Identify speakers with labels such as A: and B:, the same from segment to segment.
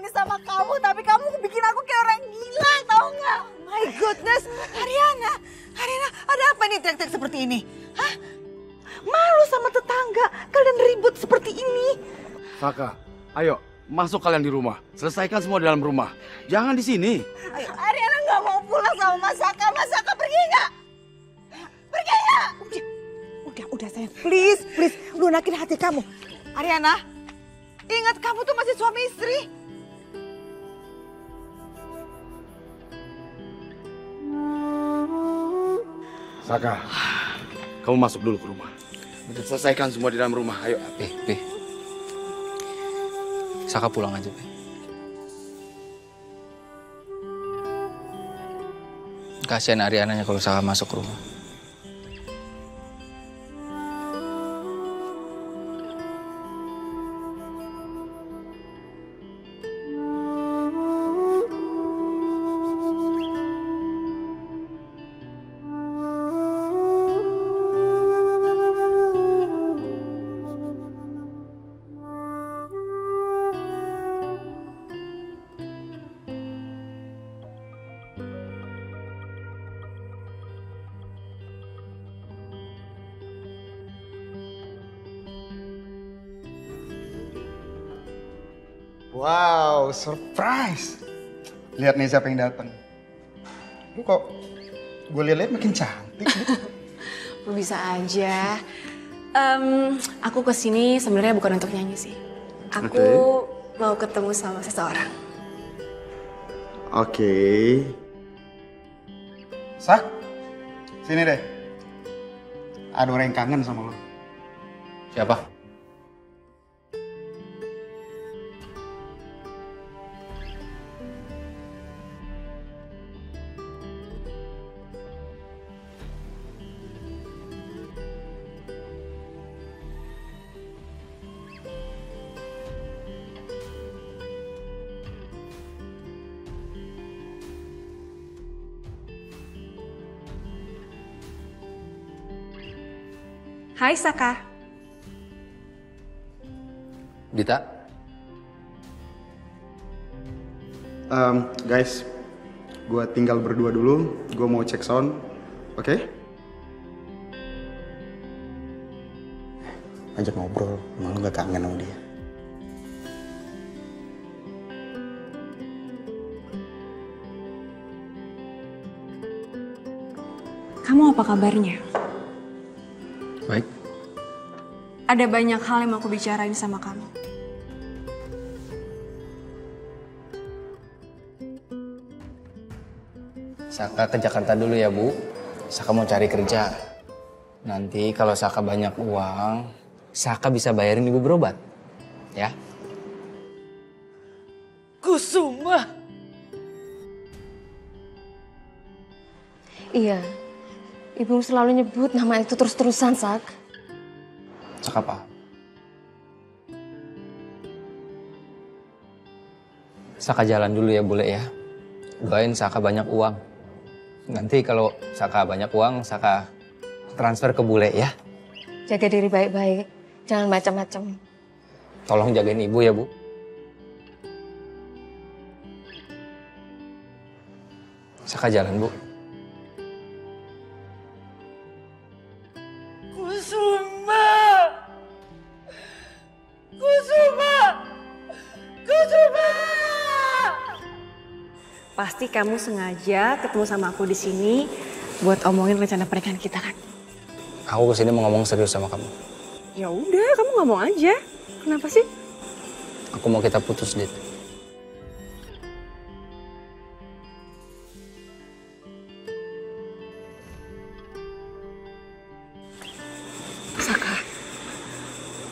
A: sama kamu, tapi kamu bikin aku kayak orang gila, tau nggak?
B: My goodness, Ariana, ada apa nih teriak-teriak seperti ini? Hah? Malu sama tetangga, kalian ribut seperti ini.
C: Saka, ayo masuk kalian di rumah. Selesaikan semua di dalam rumah. Jangan di sini.
A: Ayo. Ariana nggak mau pulang sama Mas Saka. Mas Saka pergi nggak? Pergi nggak?
B: Udah sayang, please, lunakin hati kamu. Ariana, ingat kamu tuh masih suami istri.
C: Saka, kamu masuk dulu ke rumah. Selesaikan semua di dalam rumah. Ayo.
D: Pi. Saka pulang aja, Pi. Kasihan Ariananya kalau Saka masuk rumah.
E: Wow, surprise. Lihat nih siapa yang datang. Lu kok gue lihat makin cantik.
F: Bisa aja. Aku kesini sebenarnya bukan untuk nyanyi sih. Aku mau ketemu sama seseorang.
E: Oke. Sak, sini deh. Ada orang yang kangen sama lo.
D: Siapa?
F: Hai Saka.
D: Dita?
E: Guys, gue tinggal berdua dulu. Gue mau cek sound, oke? Ajak ngobrol, emang lu gak kangen sama dia?
F: Kamu apa kabarnya?
D: Baik.
F: Ada banyak hal yang mau aku bicarain sama kamu.
D: Saka ke Jakarta dulu ya, Bu. Saka mau cari kerja. Nanti kalau Saka banyak uang, Saka bisa bayarin Ibu berobat. Ya?
B: Kusuma.
G: Iya, Ibu selalu nyebut nama itu terus-terusan, Sak.
D: Saka apa? Saka jalan dulu ya, Bule ya. Doain Saka banyak uang. Nanti kalau Saka banyak uang, Saka transfer ke Bule ya.
G: Jaga diri baik-baik, jangan macam-macam.
D: Tolong jagain Ibu ya, Bu. Saka jalan, Bu.
F: Pasti kamu sengaja ketemu sama aku di sini buat omongin rencana pernikahan kita kan?
D: Aku kesini mau ngomong serius sama kamu.
F: Ya udah, kamu ngomong aja. Kenapa sih?
D: Aku mau kita putus, Dit.
F: Saka,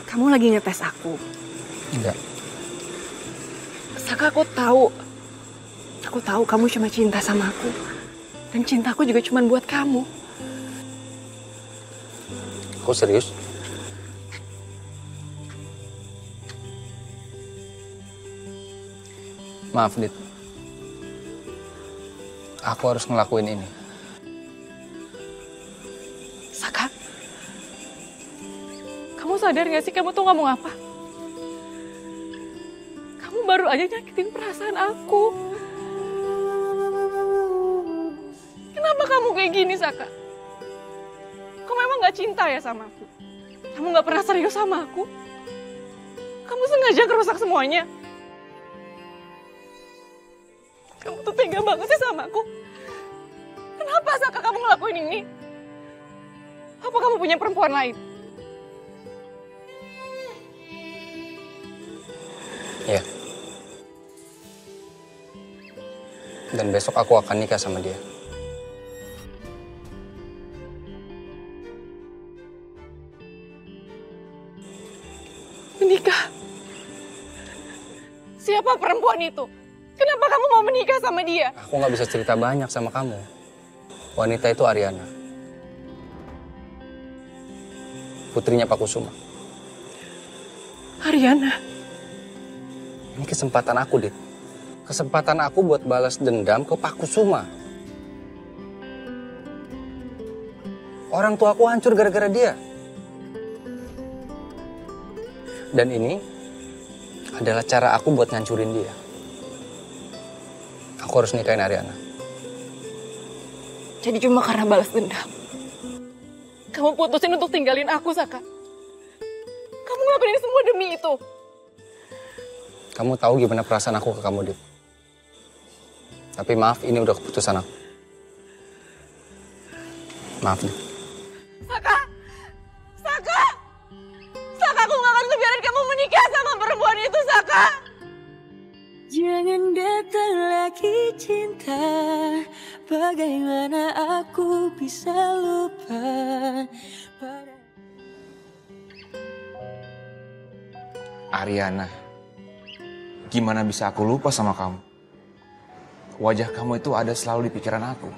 F: kamu lagi ngetes aku.
D: Enggak.
F: Saka, aku tahu kamu cuma cinta sama aku. Dan cintaku juga cuma buat kamu.
D: Aku serius. Maaf, Dit. Aku harus ngelakuin ini.
F: Saka, kamu sadar gak sih kamu tuh ngomong apa? Kamu baru aja nyakitin perasaan aku. Kenapa kamu kayak gini, Saka? Kamu emang gak cinta ya sama aku? Kamu gak pernah serius sama aku? Kamu sengaja kerusak semuanya? Kamu tuh tega banget sih sama aku. Kenapa, Saka, kamu ngelakuin ini? Apa kamu punya perempuan lain?
D: Iya. Dan besok aku akan nikah sama dia.
F: Menikah? Siapa perempuan itu? Kenapa kamu mau menikah sama dia?
D: Aku nggak bisa cerita banyak sama kamu. Wanita itu Ariana. Putrinya Pak Kusuma.
F: Ariana?
D: Ini kesempatan aku, Dit. Kesempatan aku buat balas dendam ke Pak Kusuma. Orang tua aku hancur gara-gara dia. Dan ini adalah cara aku buat ngancurin dia. Aku harus nikahin Ariana.
F: Jadi cuma karena balas dendam. Kamu putusin untuk tinggalin aku, Saka. Kamu ngelakuin ini semua demi itu.
D: Kamu tahu gimana perasaan aku ke kamu, Dit. Tapi maaf, ini udah keputusan aku. Maaf, Dit.
F: Saka! Saka! Saka, aku gak akan ngebiarin kamu menikah sama perempuan itu, Saka!
A: Jangan datang lagi cinta, bagaimana aku bisa lupa pada...
H: Ariana, gimana bisa aku lupa sama kamu? Wajah kamu itu ada selalu di pikiran aku.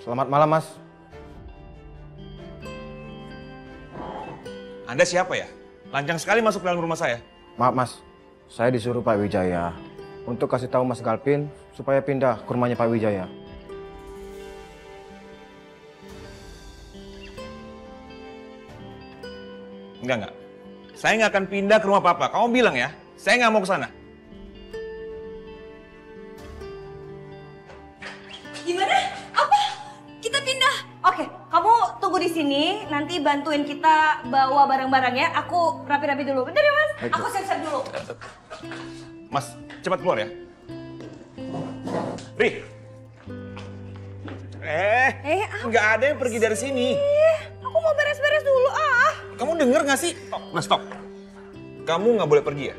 C: Selamat malam, Mas.
H: Anda siapa ya? Lancang sekali masuk dalam rumah saya.
C: Maaf, Mas. Saya disuruh Pak Wijaya untuk kasih tahu Mas Galvin supaya pindah ke rumahnya Pak Wijaya.
H: Enggak. Saya nggak akan pindah ke rumah Papa. Kamu bilang ya, saya nggak mau ke sana.
A: Gimana? Apa? Kita pindah? Oke, kamu tunggu di sini. Nanti bantuin kita bawa barang-barang ya. Aku rapi-rapi dulu. Bentar ya, Mas.
C: Baik,
A: Aku siap-siap dulu.
H: Mas, cepat keluar ya. Ri. Nggak ada yang pergi dari sini.
A: Aku mau beres-beres dulu, ah.
H: Kamu denger nggak sih? Oh, Mas, stop. Kamu nggak boleh pergi ya?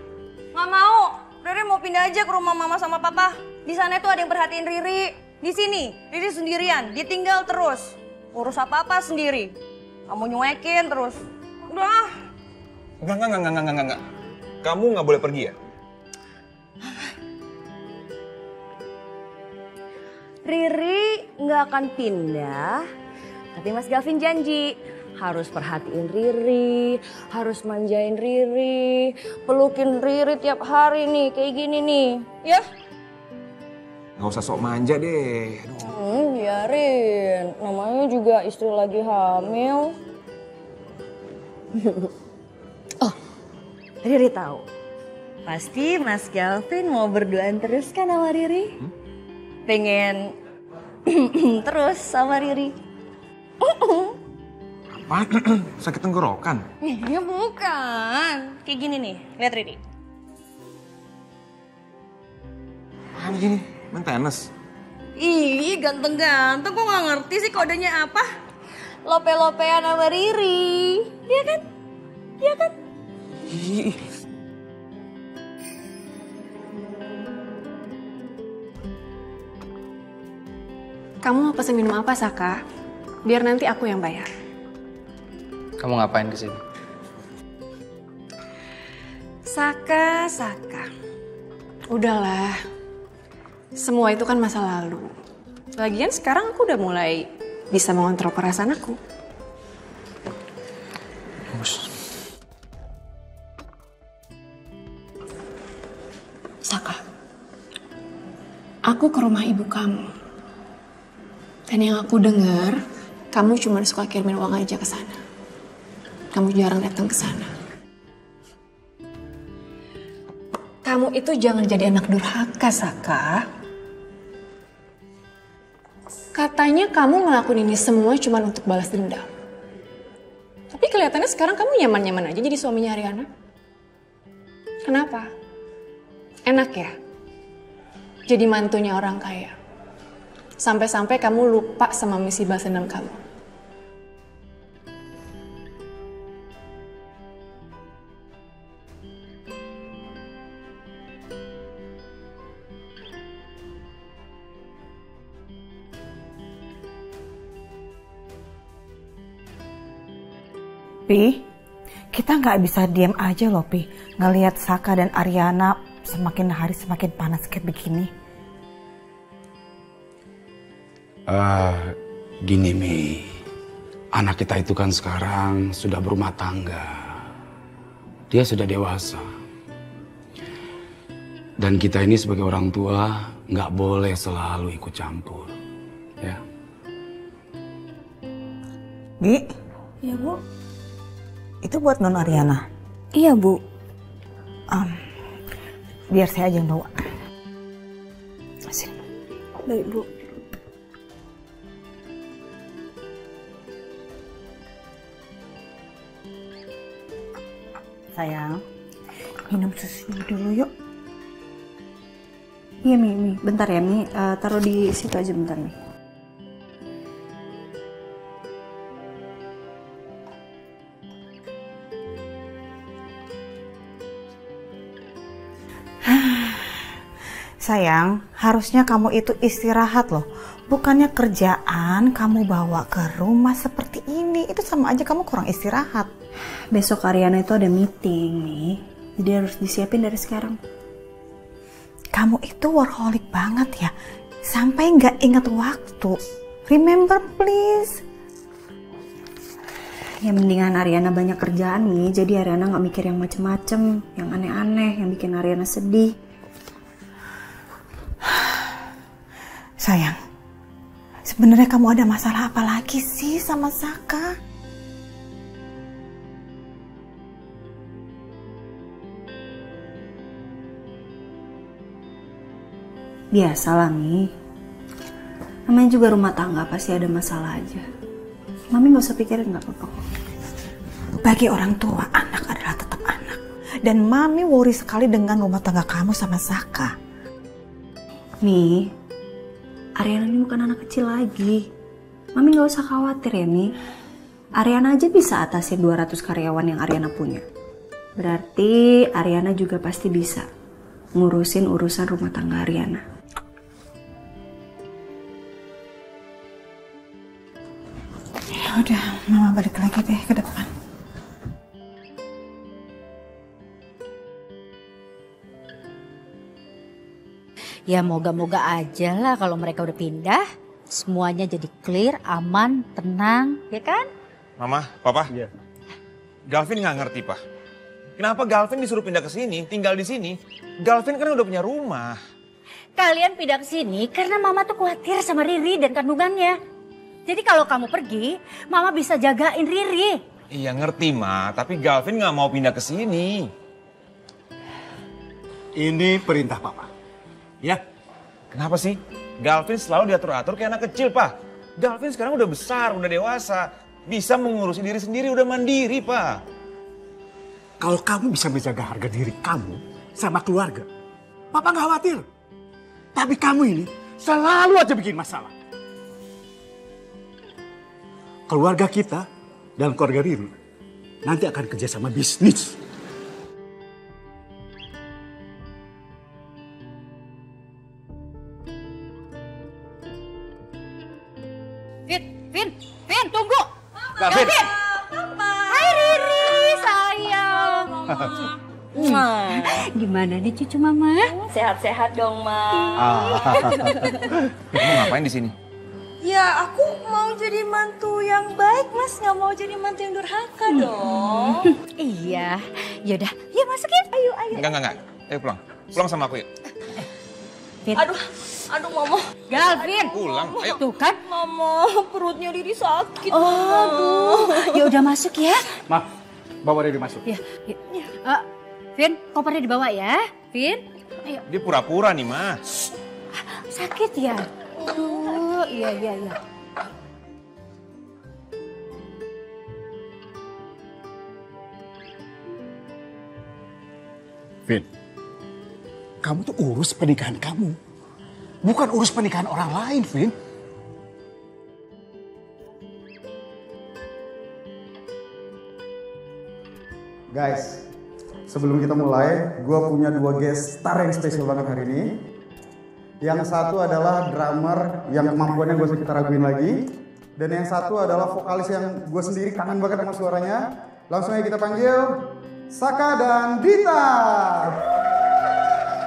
A: Nggak mau. Riri mau pindah aja ke rumah Mama sama Papa. Di sana tuh ada yang perhatiin Riri. Di sini, Riri sendirian. Ditinggal terus. Urus apa-apa sendiri. Kamu nyuekin terus. Udah.
H: Enggak. Kamu nggak boleh pergi ya?
A: Riri nggak akan pindah. Tapi Mas Gavin janji. Harus perhatiin Riri, harus manjain Riri, pelukin Riri tiap hari nih, kayak gini nih, ya?
H: Nggak usah sok manja deh. Aduh.
A: Biarin, namanya juga istri lagi hamil. Oh, Riri tahu. Pasti Mas Gavin mau berduaan terus kan sama Riri? Pengen terus sama Riri.
H: Apa? Sakit tenggorokan?
A: Ya bukan. Kayak gini nih, lihat Riri.
H: Apaan gini? Main tenis?
A: Ih, ganteng-ganteng. Kok gak ngerti sih kodenya apa? Lope-lopean sama Riri. Iya kan? Iya kan?
H: Ih.
F: Kamu mau pesen minum apa, Saka? Biar nanti aku yang bayar.
D: Kamu ngapain kesini?
F: Saka. Udahlah. Semua itu kan masa lalu. Lagian sekarang aku udah mulai bisa mengontrol perasaan aku. Saka, aku ke rumah ibu kamu.
G: Dan yang aku dengar, kamu cuma suka kirimin uang aja ke sana. Kamu jarang datang ke sana. Kamu itu jangan jadi anak durhaka, Saka. Katanya kamu ngelakuin ini semua cuma untuk balas dendam. Tapi kelihatannya sekarang kamu nyaman-nyaman aja jadi suaminya Ariana. Kenapa? Enak ya? Jadi mantunya orang kaya. Sampai-sampai kamu lupa sama misi balas dendam kamu.
B: Pi, kita nggak bisa diam aja loh, Pi. Ngelihat Saka dan Ariana semakin hari semakin panas kayak begini.
I: Gini Mi, anak kita itu kan sekarang sudah berumah tangga. Dia sudah dewasa. Dan kita ini sebagai orang tua nggak boleh selalu ikut campur. Ya.
B: Bi,
G: Iya, Bu.
B: itu buat non Ariana.
G: Iya, Bu.
B: Biar saya aja yang bawa. Sini.
G: Baik, Bu.
B: Sayang, minum susu dulu yuk. Iya Mi, bentar ya Mi, taruh di situ aja bentar Mi. Sayang, harusnya kamu itu istirahat loh. Bukannya kerjaan kamu bawa ke rumah seperti ini. Itu sama aja kamu kurang istirahat.
J: Besok Ariana itu ada meeting nih. Jadi harus disiapin dari sekarang.
B: Kamu itu workaholic banget ya. Sampai nggak ingat waktu. Remember please.
J: Ya mendingan Ariana banyak kerjaan nih. Jadi Ariana nggak mikir yang macem-macem, yang aneh-aneh, yang bikin Ariana sedih.
B: Sayang, sebenarnya kamu ada masalah apa lagi sih sama Saka?
J: Biasalah Mi. Namanya juga rumah tangga, pasti ada masalah aja. Mami nggak usah pikirin, nggak apa-apa.
B: Bagi orang tua, anak adalah tetap anak. Dan Mami worry sekali dengan rumah tangga kamu sama Saka.
J: Mi, Ariana ini bukan anak kecil lagi. Mami nggak usah khawatir ya Mi. Ariana aja bisa atasin 200 karyawan yang Ariana punya. Berarti Ariana juga pasti bisa ngurusin urusan rumah tangga Ariana.
B: Ya udah, Mama balik lagi deh ke depan.
K: Ya moga-moga aja lah kalau mereka udah pindah. Semuanya jadi clear, aman, tenang, ya kan?
H: Mama, Papa. Iya. Galvin nggak ngerti, Pak. Kenapa Galvin disuruh pindah ke sini, tinggal di sini? Galvin kan udah punya rumah.
K: Kalian pindah ke sini karena Mama tuh khawatir sama Riri dan kandungannya. Jadi kalau kamu pergi, Mama bisa jagain Riri.
H: Iya ngerti, Ma. Tapi Galvin nggak mau pindah ke sini.
I: Ini perintah Papa.
H: Ya, kenapa sih? Galvin selalu diatur-atur kayak anak kecil, Pak. Galvin sekarang udah besar, udah dewasa. Bisa mengurusi diri sendiri, udah mandiri, Pak.
I: Kalau kamu bisa menjaga harga diri kamu sama keluarga, Papa nggak khawatir. Tapi kamu ini selalu aja bikin masalah. Keluarga kita dan keluarga Riri nanti akan kerja sama bisnis.
K: Vin, tunggu.
H: Galvin.
K: Hai Riri, sayang.
J: Gimana nih cucu Mama?
A: Sehat-sehat dong, Ma.
H: Kamu ngapain di sini?
A: Ya, aku mau jadi mantu yang baik, Mas. Nggak mau jadi mantu yang durhaka dong.
K: Iya, yaudah, yuk masuk yuk. Ayo.
H: Enggak. Ayo pulang. Pulang sama aku yuk.
A: Aduh, Aduh, Mama.
K: Galvin.
H: Pulang, ayo.
K: Tuh kan.
A: Mama, perutnya Riri sakit.
K: Oh, aduh. Ya udah masuk ya.
I: Ma, bawa Riri masuk.
K: Ya. Vin, kopernya dibawa ya. Vin, ayo.
H: Dia pura-pura nih, Ma.
K: Sakit ya? Aduh, iya.
I: Vin, kamu tuh urus pernikahan kamu. Bukan urus pernikahan orang lain, Vin.
E: Guys, sebelum kita mulai, gue punya 2 guest star yang spesial banget hari ini. Yang satu adalah drummer yang kemampuannya gue kita raguin lagi. Dan yang satu adalah vokalis yang gue sendiri kangen banget sama suaranya. Langsung aja kita panggil Saka dan Dita.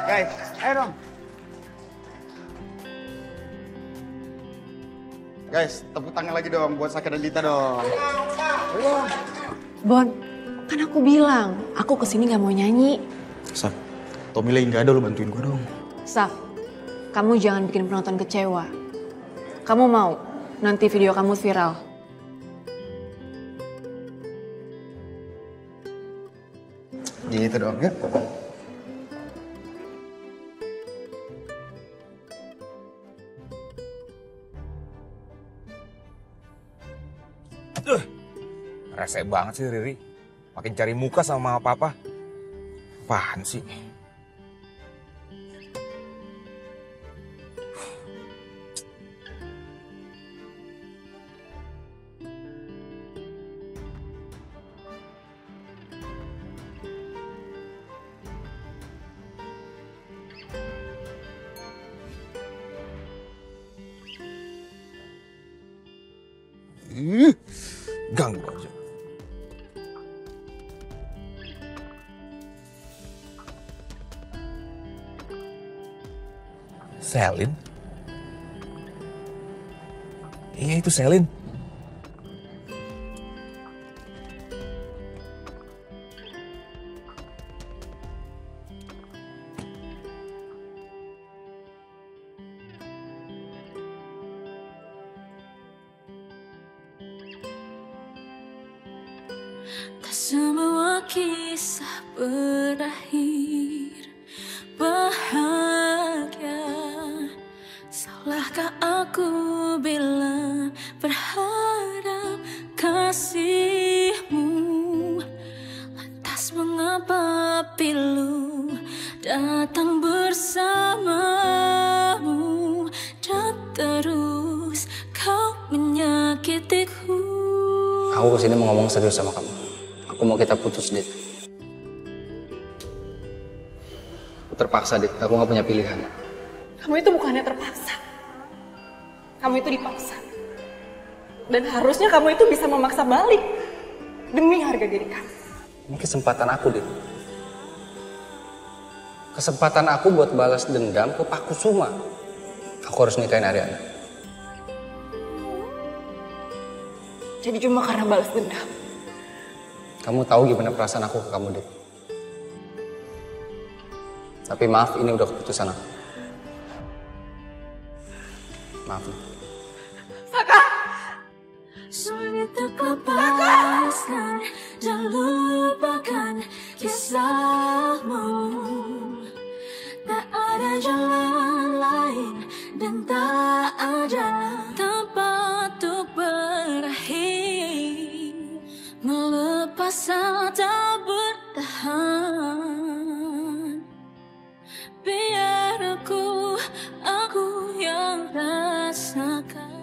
E: Guys, ayo dong. Guys, tepuk tangan lagi dong buat Saka dan Dita dong.
G: Bon, kan aku bilang, aku kesini gak mau nyanyi.
E: Sak, Tommy lagi gak ada, lu bantuin gue dong.
G: Saf, kamu jangan bikin penonton kecewa. Kamu mau nanti video kamu viral?
E: Gitu dong ya.
H: Rese banget sih Riri. Makin cari muka sama papa. Apaan sih? Ganggu aja. Selin? Iya itu Selin.
L: Tak semua kisah berakhir bahagia. Salahkah aku bila berharap kasihmu? Lantas mengapa pilu datang bersamamu dan terus kau menyakitiku?
D: Aku kesini mau ngomong serius sama kamu. Aku mau kita putus, Dit. Aku terpaksa, Dit. Aku gak punya pilihan.
F: Kamu itu bukannya terpaksa. Kamu itu dipaksa. Dan harusnya kamu itu bisa memaksa balik. Demi harga diri kamu.
D: Ini kesempatan aku, Dit. Kesempatan aku buat balas dendam ke Pak Kusuma. Aku harus nikahin Ariana.
F: Jadi cuma karena balas dendam.
D: Kamu tahu gimana perasaan aku ke kamu, Dit. Tapi maaf, ini udah keputusan aku. Maaf.
F: Saka!
L: Sulit untuk lepaskan dan lupakan kisahmu. Tak ada jalan lain dan tak ada tempat untuk berakhir. Melepas tak bertahan. Biar aku yang rasakan.